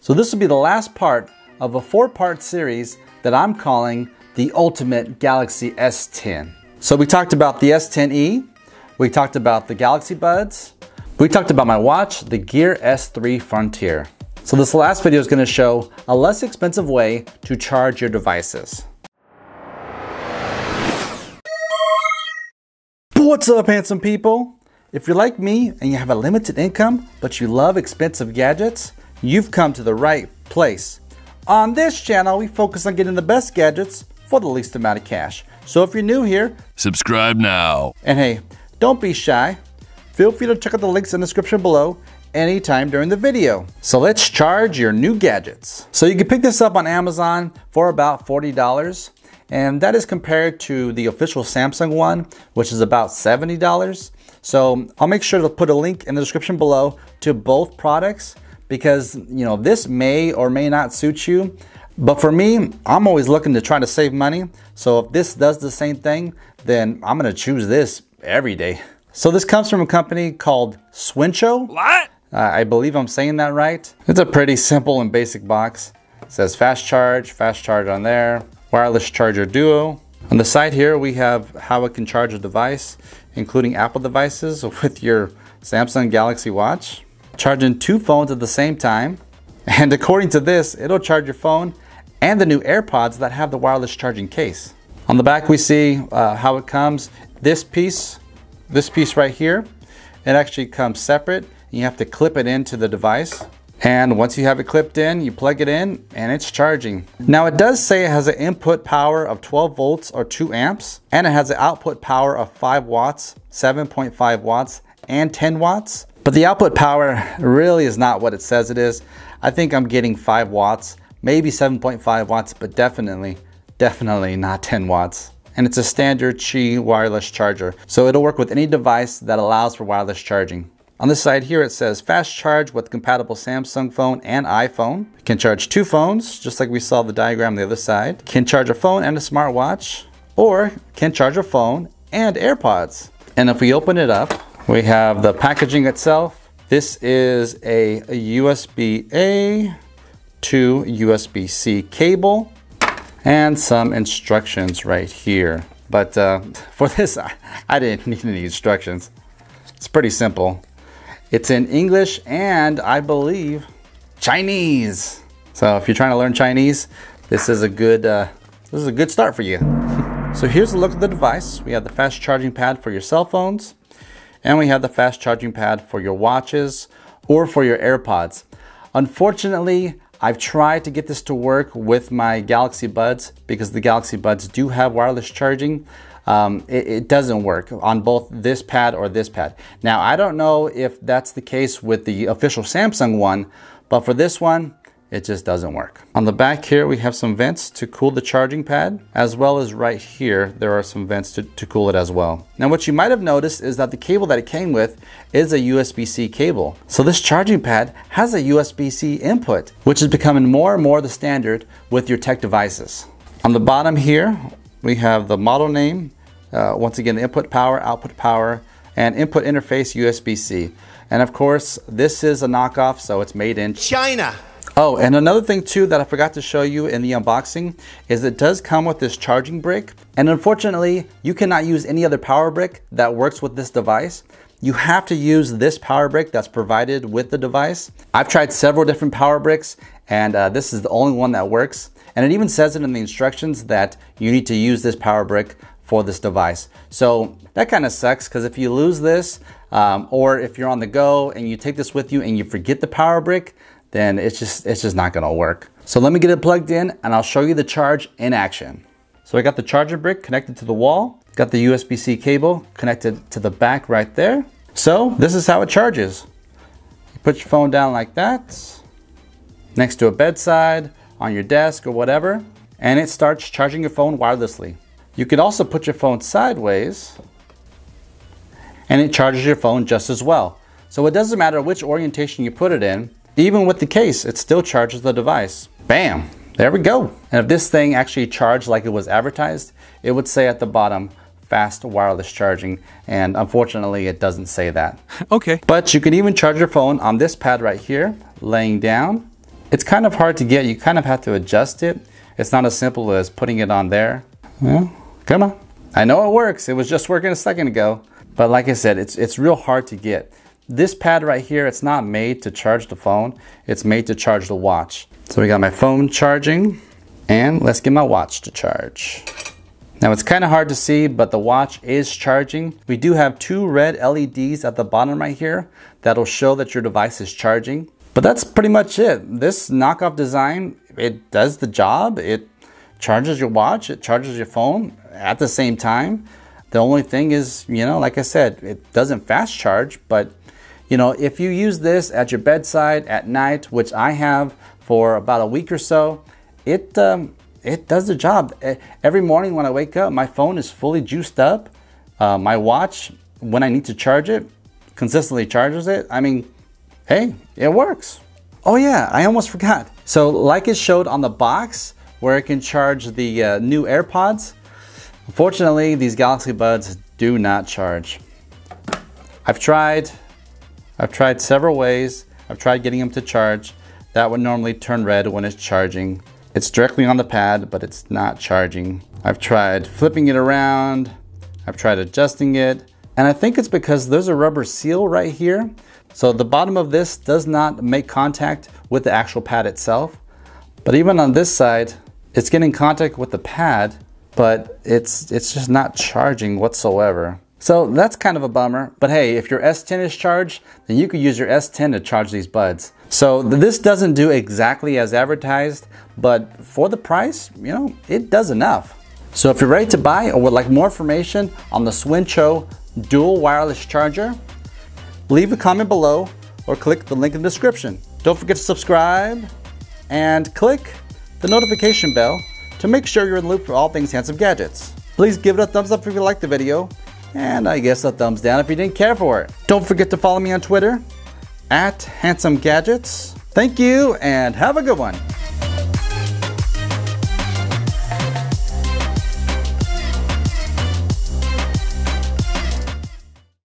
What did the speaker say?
So this will be the last part of a 4-part series that I'm calling the Ultimate Galaxy S10. So we talked about the S10e, we talked about the Galaxy Buds, we talked about my watch, the Gear S3 Frontier. So this last video is going to show a less expensive way to charge your devices. What's up, handsome people? If you're like me and you have a limited income, but you love expensive gadgets, you've come to the right place. On this channel, we focus on getting the best gadgets for the least amount of cash. So if you're new here, subscribe now. And hey, don't be shy. Feel free to check out the links in the description below anytime during the video. So let's charge your new gadgets. So you can pick this up on Amazon for about $40. And that is compared to the official Samsung one, which is about $70. So I'll make sure to put a link in the description below to both products because, you know, this may or may not suit you. But for me, I'm always looking to try to save money. So if this does the same thing, then I'm gonna choose this every day. So this comes from a company called Swincho. What? I believe I'm saying that right. It's a pretty simple and basic box. It says fast charge on there. Wireless charger duo. On the side here, we have how it can charge a device, including Apple devices with your Samsung Galaxy Watch. Charging 2 phones at the same time. And according to this, it'll charge your phone and the new AirPods that have the wireless charging case. On the back, we see how it comes. This piece right here, it actually comes separate. You have to clip it into the device. And once you have it clipped in, you plug it in and it's charging. Now it does say it has an input power of 12 volts or 2 amps, and it has an output power of 5 watts, 7.5 watts, and 10 watts. But the output power really is not what it says it is. I think I'm getting 5 watts, maybe 7.5 watts, but definitely not 10 watts. And it's a standard Qi wireless charger. So it'll work with any device that allows for wireless charging. On this side here, it says fast charge with compatible Samsung phone and iPhone. It can charge 2 phones, just like we saw the diagram on the other side. Can charge a phone and a smartwatch, or can charge a phone and AirPods. And if we open it up, we have the packaging itself. This is a USB-A to USB-C cable and some instructions right here. But for this, I didn't need any instructions. It's pretty simple. It's in English and I believe Chinese. So if you're trying to learn Chinese, this is a good start for you. So here's a look at the device. We have the fast charging pad for your cell phones, and we have the fast charging pad for your watches or for your AirPods. Unfortunately, I've tried to get this to work with my Galaxy Buds because the Galaxy Buds do have wireless charging. It doesn't work on both this pad or this pad. Now, I don't know if that's the case with the official Samsung one, but for this one, it just doesn't work. On the back here, we have some vents to cool the charging pad, as well as right here, there are some vents to cool it as well. Now, what you might have noticed is that the cable that it came with is a USB-C cable. So this charging pad has a USB-C input, which is becoming more and more the standard with your tech devices. On the bottom here, we have the model name, once again, the input power, output power, and input interface USB-C. And of course, this is a knockoff, so it's made in China. Oh, and another thing too that I forgot to show you in the unboxing is it does come with this charging brick. And unfortunately, you cannot use any other power brick that works with this device. You have to use this power brick that's provided with the device. I've tried several different power bricks, and this is the only one that works. And it even says it in the instructions that you need to use this power brick for this device. So that kind of sucks, because if you lose this, or if you're on the go and you take this with you and you forget the power brick, then it's just not gonna work. So let me get it plugged in and I'll show you the charge in action. So I got the charger brick connected to the wall, got the USB-C cable connected to the back right there. So this is how it charges. You put your phone down like that, next to a bedside, on your desk or whatever, and it starts charging your phone wirelessly. You could also put your phone sideways and it charges your phone just as well. So it doesn't matter which orientation you put it in, even with the case, it still charges the device. Bam, there we go. And if this thing actually charged like it was advertised, it would say at the bottom, fast wireless charging. And unfortunately, it doesn't say that. Okay. But you can even charge your phone on this pad right here, laying down, It's kind of hard to get. You kind of have to adjust it. It's not as simple as putting it on there. Well, come on. I know it works. It was just working a second ago. But like I said, it's real hard to get. This pad right here, it's not made to charge the phone. It's made to charge the watch. So we got my phone charging, and let's get my watch to charge. Now it's kind of hard to see, but the watch is charging. We do have 2 red LEDs at the bottom right here that'll show that your device is charging. But that's pretty much it. This knockoff design, it does the job. It charges your watch, it charges your phone at the same time. The only thing is, you know, like I said, it doesn't fast charge, but you know, if you use this at your bedside at night, which I have for about a week or so, it does the job. Every morning when I wake up, my phone is fully juiced up. My watch, when I need to charge it, consistently charges it. I mean, hey, it works. Oh yeah, I almost forgot. So like it showed on the box where it can charge the new AirPods, unfortunately these Galaxy Buds do not charge. I've tried several ways. I've tried getting them to charge. That would normally turn red when it's charging. It's directly on the pad, but it's not charging. I've tried flipping it around. I've tried adjusting it. And I think it's because there's a rubber seal right here. So the bottom of this does not make contact with the actual pad itself. But even on this side, it's getting contact with the pad, but it's just not charging whatsoever. So that's kind of a bummer. But hey, if your S10 is charged, then you could use your S10 to charge these buds. So this doesn't do exactly as advertised, but for the price, you know, it does enough. So if you're ready to buy or would like more information on the Swincho dual wireless charger, leave a comment below or click the link in the description. Don't forget to subscribe and click the notification bell to make sure you're in the loop for all things Handsome Gadgets. Please give it a thumbs up if you liked the video, and I guess a thumbs down if you didn't care for it. Don't forget to follow me on Twitter @HandsomeGadgets. Thank you and have a good one.